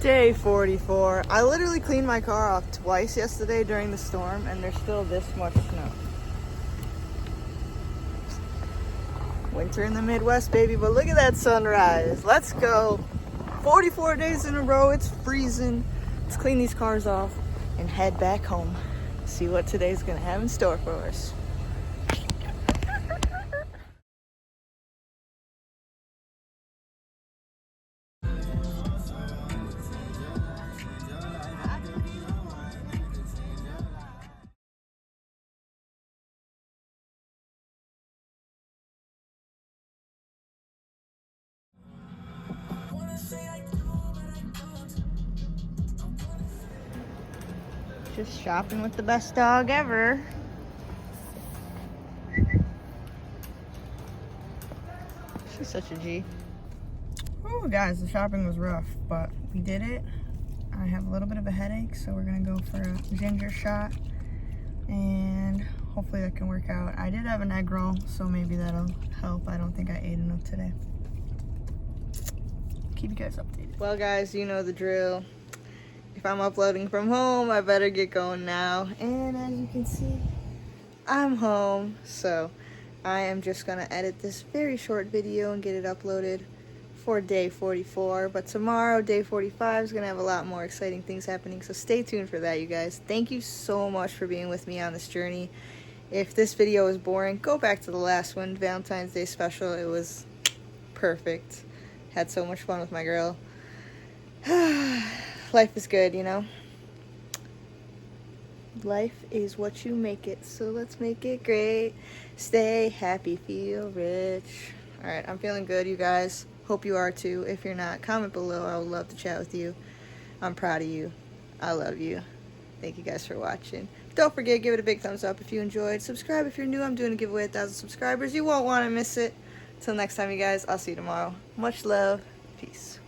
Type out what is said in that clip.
Day 44. I literally cleaned my car off twice yesterday during the storm, and there's still this much snow. Winter in the Midwest, baby, but look at that sunrise. Let's go. 44 days in a row, it's freezing. Let's clean these cars off and head back home. See what today's gonna have in store for us. Just shopping with the best dog ever. She's such a G. Oh, guys, the shopping was rough, but we did it. I have a little bit of a headache, so we're gonna go for a ginger shot, and hopefully that can work out. I did have an egg roll, so maybe that'll help. I don't think I ate enough today. Keep you guys updated. Well, guys, you know the drill. If I'm uploading from home, I better get going now. And as you can see, I'm home. So I am just gonna edit this very short video and get it uploaded for day 44. But tomorrow, day 45, is gonna have a lot more exciting things happening. So stay tuned for that, you guys. Thank you so much for being with me on this journey. If this video was boring, go back to the last one, Valentine's Day special. It was perfect. Had so much fun with my girl. Life is good, you know? Life is what you make it, so let's make it great. Stay happy, feel rich. Alright, I'm feeling good, you guys. Hope you are too. If you're not, comment below. I would love to chat with you. I'm proud of you. I love you. Thank you guys for watching. Don't forget, give it a big thumbs up if you enjoyed. Subscribe if you're new. I'm doing a giveaway 1,000 subscribers. You won't want to miss it. Till next time, you guys. I'll see you tomorrow. Much love. Peace.